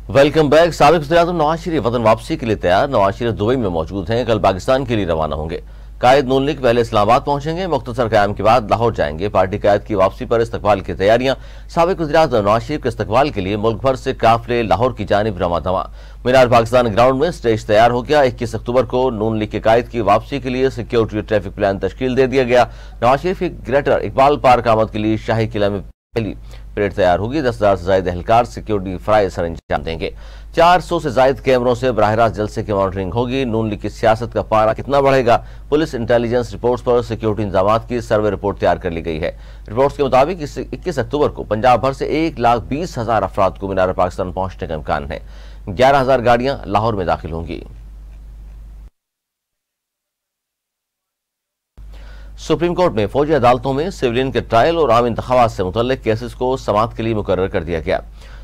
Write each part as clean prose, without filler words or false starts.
Welcome back. साबिक वज़ीर-ए-आज़म नवाज शरीफ वतन वापसी के लिए तैयार। नवाज शरीफ दुबई में मौजूद हैं, कल पाकिस्तान के लिए रवाना होंगे। कायद नून लीग पहले इस्लामाबाद पहुंचेंगे, मुख्तसर क़याम के बाद लाहौर जाएंगे। पार्टी कायद की वापसी पर इस्तकबाल की तैयारियां। साबिक वज़ीर-ए-आज़म नवाज शरीफ के इस्तकबाल के लिए मुल्क भर से काफिले लाहौर की जानिब रवा दवा। मीनार पाकिस्तान ग्राउंड में स्टेज तैयार हो गया। 21 अक्टूबर को नून लीग के कायद की वापसी के लिए सिक्योरिटी ट्रैफिक प्लान तश्कील दे दिया गया। नवाज शरीफ की ग्रेटर इकबाल पार्क आमद के लिए शाही किला में पहली परेड तैयार होगी। 10,000 से ज्यादा एहलकार सिक्योरिटी फराइज सर अंजाम देंगे। 400 से ज्यादा कैमरों से बराह रास्त जलसे की मॉनिटरिंग होगी। नून लीग की सियासत का पारा कितना बढ़ेगा, पुलिस इंटेलिजेंस रिपोर्ट्स पर सिक्योरिटी इंतजाम की सर्वे रिपोर्ट तैयार कर ली गई है। रिपोर्ट्स के मुताबिक 21 अक्टूबर को पंजाब भर से 1,20,000 अफराद को मीनार पाकिस्तान पहुंचने का इम्कान है। 11,000 गाड़ियां लाहौर में दाखिल होंगी। सुप्रीम कोर्ट में फौजी अदालतों में सिविलियन के ट्रायल और आम इंतखाबात से मुतल्लिक केसेस को समाअत के लिए मुकर्रर कर दिया गया।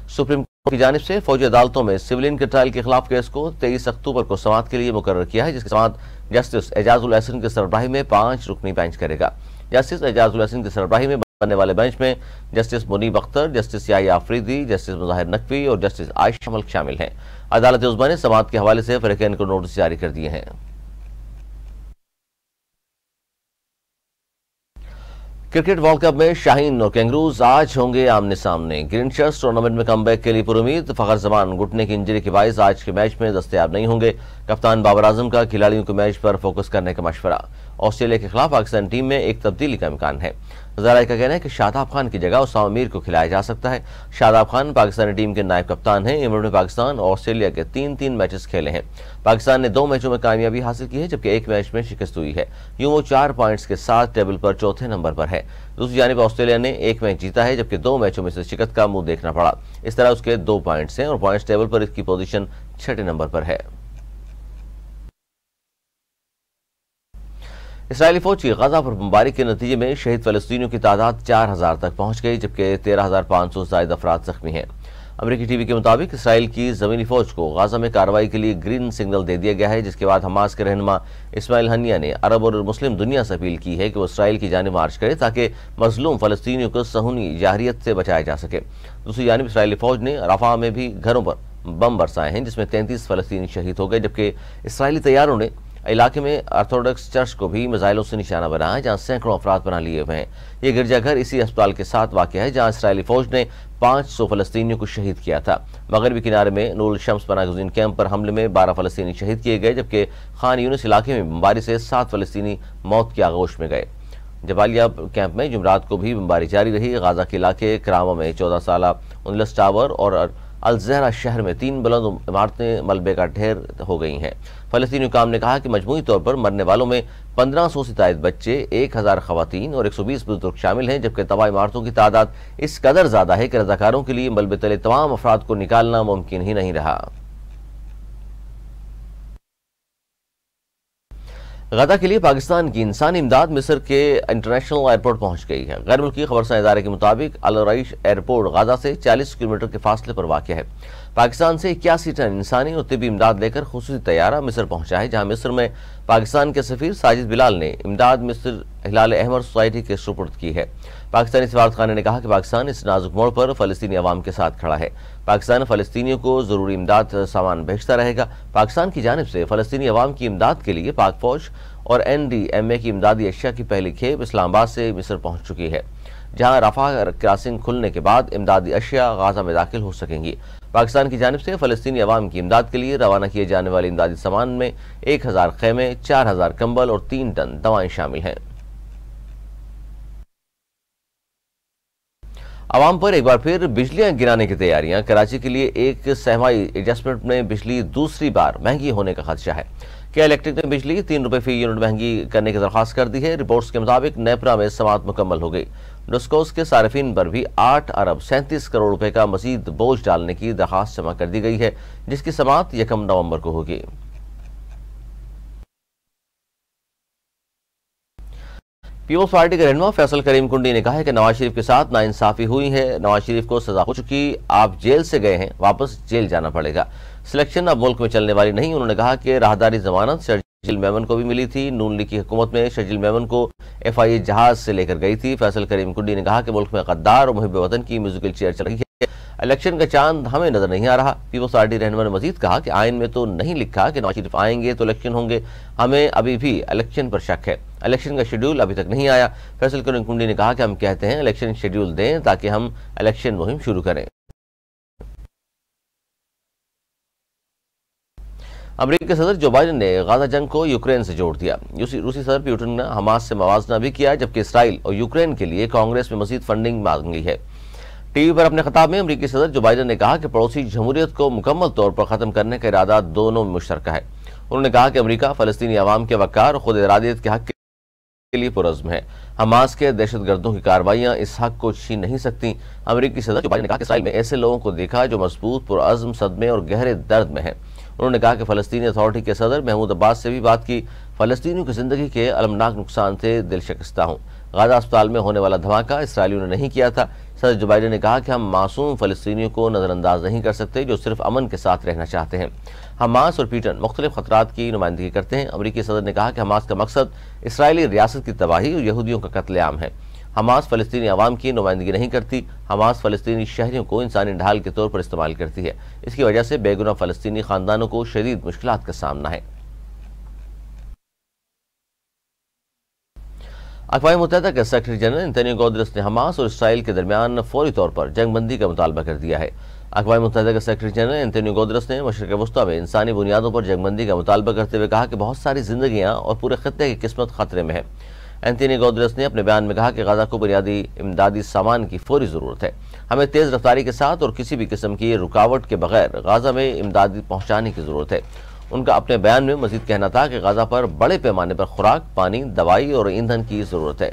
सुप्रीम कोर्ट की जानिब से फौजी अदालतों में सिविलियन के ट्रायल के खिलाफ केस को 23 अक्टूबर को समाअत के लिए मुकर्रर किया है, जिसकी समाअत जस्टिस एजाजुल एहसन की सरबराही में 5 रुकनी बेंच करेगा। जस्टिस एजाजुल एहसन की सरबराही में बनने वाले बेंच में justice Munib Akhtar, justice Yahya Afridi, justice Mazahir Naqvi और जस्टिस आयशा मलिक शामिल हैं। अदालत उज़्मा ने समाअत के हवाले से फरीकैन को नोटिस जारी कर दिए हैं। क्रिकेट वर्ल्ड कप में शाहीन और कैंगरूज आज होंगे आमने सामने। ग्रीन शर्ट्स टूर्नामेंट में कमबैक के लिए पुरुमीद। फखर जमान घुटने की इंजरी के बायस आज के मैच में दस्तयाब नहीं होंगे। कप्तान बाबर आजम का खिलाड़ियों के मैच पर फोकस करने का मशवरा। ऑस्ट्रेलिया के खिलाफ पाकिस्तान टीम में एक तब्दीली का इम्कान है। ज़राए का कहना है कि शादाब खान की जगह उसामा मीर को खिलाया जा सकता है। शादाब खान पाकिस्तानी टीम के नायब कप्तान हैं। इमरान ने पाकिस्तान और ऑस्ट्रेलिया के 3-3 मैचेस खेले हैं। पाकिस्तान ने 2 मैचों में कामयाबी हासिल की है, जबकि 1 मैच में शिकस्त हुई है। यूं वो 4 पॉइंट्स के साथ टेबल पर चौथे नंबर पर है। दूसरी जानिब ऑस्ट्रेलिया ने 1 मैच जीता है, जबकि 2 मैचों में से शिकस्त का मुंह देखना पड़ा। इस तरह उसके 2 पॉइंट्स हैं और पॉइंट्स टेबल पर इसकी पोजीशन 6ठे नंबर पर है। इसराइली फौज की गजा पर बमबारी के नतीजे में शहीद फलस्तीनियों की तादाद 4,000 तक पहुंच गई, जबकि 13,500 से ज्यादा अफराद जख्मी हैं। अमेरिकी टीवी के मुताबिक इसराइल की जमीनी फौज को गाजा में कार्रवाई के लिए ग्रीन सिग्नल दे दिया गया है, जिसके बाद हमास के रहनुमा इस्माइल हनिया ने अरब और मुस्लिम दुनिया से अपील की है कि वो इसराइल की जानिब मार्च करे ताकि मजलूम फलस्तीनियों को सहूनी जाहिरियत से बचाया जा सके। दूसरी जानिब इसराइली फौज ने रफा में भी घरों पर बम बरसाए हैं, जिसमें 33 फलस्तीनी शहीद हो गए, जबकि इसराइली तैयारों ने इलाके में ऑर्थोडॉक्स चर्च को भी मिसाइलों से निशाना बनाया है, जहां सैकड़ों अफराद बना लिए हुए हैं। ये गिरजाघर इसी अस्पताल के साथ वाक़ है जहां इसराइली फौज ने 500 फलस्तीनियों को शहीद किया था। मगरबी किनारे में नूरुल शम्स पनाहगज़ीन कैंप पर हमले में 12 फलस्तीनी शहीद किए गए, जबकि खान यूनिस इलाके में बमबारी से 7 फलस्तीनी मौत की आगोश में गए। जबालिया कैंप में जुमरात को भी बमबारी जारी रही। गाजा के इलाके करामा में 14 साला उनलस टावर और अल-ज़हरा शहर में 3 बुलंद इमारतें मलबे का ढेर हो गई हैं। फलस्तीनी हुकाम ने कहा कि मजमूई तौर पर मरने वालों में 1500 से ज्यादा बच्चे, 1000 खवातीन और 120 बुजुर्ग शामिल हैं, जबकि तबाह इमारतों की तादाद इस कदर ज्यादा है कि रजाकारों के लिए मलबे तले तमाम अफराद को निकालना मुमकिन ही नहीं रहा। गजा के लिए पाकिस्तान की इंसानी इमदाद मिस्र के इंटरनेशनल एयरपोर्ट पहुंच गई है। गैर मुल्की खबरसां इदारे के मुताबिक अल रईश एयरपोर्ट गजा से 40 किलोमीटर के फासले पर वाक़ है। पाकिस्तान से 81 टन इंसानी और तिब्बी इमदाद लेकर खुसूसी तैयारा मिस्र पहुंचा है, जहां मिस्र में पाकिस्तान के सफीर साजिद बिलाल ने इमदाद मिस्र हिलाल अहमर सोसाइटी के सुपुर्द की है। पाकिस्तानी सफारतखाने ने कहा कि पाकिस्तान इस नाजुक मोड़ पर फलस्तीनी अवाम के साथ खड़ा है। पाकिस्तान फलस्तीनियों को जरूरी इमदाद सामान भेजता रहेगा। पाकिस्तान की जानिब से फलस्तीनी अवाम की इमदाद के लिए पाक फौज और NDMA की इमदादी अशिया की पहली खेप इस्लामाबाद से मिस्र पहुंच चुकी है, जहां रफा क्रॉसिंग खुलने के बाद इमदादी अशिया गाजा में दाखिल हो सकेंगी। पाकिस्तान की जानिब से फलस्तीनी अवाम की इमदाद के लिए रवाना किए जाने वाले इमदादी सामान में 1000 खेमे, 4000 कंबल और 3 टन दवाएं शामिल हैं। अवाम पर एक बार फिर बिजलियां गिराने की तैयारियां। कराची के लिए एक सहमाई एडजस्टमेंट में बिजली दूसरी बार महंगी होने का खदशा है। क्या इलेक्ट्रिक ने बिजली 3 रुपये फी यूनिट महंगी करने की दरख्वास्त कर दी है। रिपोर्ट्स के मुताबिक नेपरा में समाअत मुकम्मल हो गई। डस्कोस के सार्फिन पर भी 8 अरब 37 करोड़ रुपए का मजीद बोझ डालने की दरख्वास्त जमा कर दी गई है, जिसकी समाअत 1 नवंबर को होगी। पीपल्स पार्टी के रहनुमा फैसल करीम कुंडी ने कहा है कि नवाज शरीफ के साथ नाइंसाफी हुई है। नवाज शरीफ को सजा हो चुकी, आप जेल से गए हैं, वापस जेल जाना पड़ेगा। सिलेक्शन अब मुल्क में चलने वाली नहीं। उन्होंने कहा कि राहदारी जमानत शर्जील मेमन को भी मिली थी। नून लीग की हुकूमत में शर्जील मेमन को FIA जहाज से लेकर गई थी। फैसल करीम कुंडी ने कहा कि मुल्क में गद्दार और मुहिब वतन की म्यूजिकल चेयर चल रही है। الیکشن کا چاند ہمیں نظر نہیں آ رہا۔ پیپلز پارٹی رہنما نے مزید کہا کہ آئین میں تو نہیں لکھا کہ نواز شریف آئیں گے تو الیکشن ہوں گے، ہمیں ابھی بھی الیکشن پر شک ہے۔ الیکشن کا شیڈول ابھی تک نہیں آیا۔ فیصل کنڈی نے کہا کہ ہم کہتے ہیں الیکشن شیڈول دیں تاکہ ہم الیکشن مہم شروع کریں۔ امریکی صدر جو بائیڈن نے غزہ جنگ کو یوکرین سے جوڑ دیا۔ روسی صدر پیوٹن نے حماس سے موازنہ بھی کیا، جبکہ اسرائیل اور یوکرین کے لیے کانگریس میں مزید فنڈنگ مانگی ہے۔ ٹی وی پر اپنے خطاب میں امریکی صدر جو بائیڈن نے کہا کہ پڑوسی جمہوریت کو مکمل طور پر ختم کرنے کا ارادہ دونوں میں مشترکہ ہے۔ انہوں نے کہا کہ امریکہ فلسطینی عوام کے وقار اور خود ارادیت کے حق کے لیے پرعزم ہے۔ حماس کے دہشت گردوں کی کارروائیاں اس حق کو چھین نہیں سکتی۔ امریکی صدر جو بائیڈن نے کہا کہ اسرائیل میں ایسے لوگوں کو دیکھا جو مضبوط، پرعزم، صدمے اور گہرے درد میں ہیں۔ انہوں نے کہا کہ فلسطینی اتھارٹی کے صدر محمود عباس سے بھی بات کی۔ فلسطینیوں کی زندگی کے المناک نقصان سے دل شکستہ ہوں۔ غزہ اسپتال میں ہونے والا دھماکہ اسرائیلیوں نے نہیں کیا تھا۔ صدر جو بائیڈن نے کہا کہ ہم معصوم فلسطینیوں کو نظر انداز نہیں کر سکتے جو صرف امن کے ساتھ رہنا چاہتے ہیں۔ حماس اور پیٹن مختلف خطرات کی نمائندگی کرتے ہیں۔ امریکی صدر نے کہا کہ حماس کا مقصد اسرائیلی ریاست کی تباہی اور یہودیوں کا قتل عام ہے۔ حماس فلسطینی عوام کی نمائندگی نہیں کرتی۔ حماس فلسطینی شہریوں کو انسانی ڈھال کے طور پر استعمال کرتی ہے۔ اس کی وجہ سے بے گناہ فلسطینی خاندانوں کو شدید مشکلات کا سامنا ہے۔ اقوام متحدہ کے سیکرٹری جنرل انتونیو گوتریس نے حماس اور اسرائیل کے درمیان فوری طور پر جنگ بندی کا مطالبہ کر دیا ہے۔ اقوام متحدہ کے سیکرٹری جنرل انتونیو گوتریس نے مشرق وسطیٰ میں انسانی بنیادوں پر جنگ بندی کا مطالبہ کرتے ہوئے کہا کہ بہت ساری زندگیاں اور پورے خطے کی قسمت خطرے میں ہے۔ انتونیو گوتریس نے اپنے بیان میں کہا کہ غزہ کو بنیادی امدادی سامان کی فوری ضرورت ہے۔ ہمیں تیز رفتاری کے ساتھ اور کسی بھی قسم کی رکاوٹ کے بغیر غزہ میں امداد پہنچانے کی ضرورت ہے۔ ان کا اپنے بیان میں مزید کہنا تھا کہ غزہ پر بڑے پیمانے پر خوراک، پانی، دوائی اور ایندھن کی ضرورت ہے۔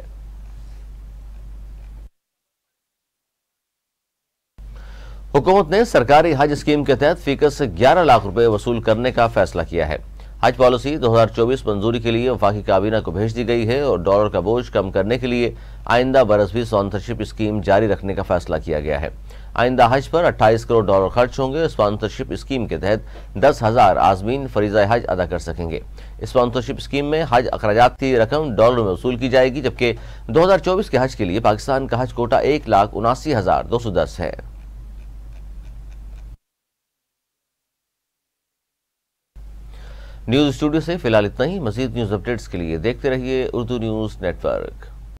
حکومت نے سرکاری حج اسکیم کے تحت فی کس 11 لاکھ روپے وصول کرنے کا فیصلہ کیا ہے۔ حج پالیسی 2024 منظوری کے لیے وفاقی کابینہ کو بھیج دی گئی ہے اور ڈالر کا بوجھ کم کرنے کے لیے آئندہ برس بھی اسپانسرشپ اسکیم جاری رکھنے کا فیصلہ کیا گیا ہے۔ آئندہ حج پر 28 کروڑ ڈالر خرچ ہوں گے۔ اسپانسرشپ اسکیم کے تحت 10,000 عازمین فریضہ حج ادا کر سکیں گے۔ اسپانسرشپ اسکیم میں حج اخراجات کی رقم ڈالر میں وصول کی جائے گی، جبکہ 2024 کے حج کے لیے پاکستان کا حج کوٹہ 1,79,210 ہے۔ نیوز اسٹوڈیو سے فی الحال اتنا ہی۔ مزید نیوز اپڈیٹس کے لیے دیکھتے رہیے اردو نیوز نیٹ ورک۔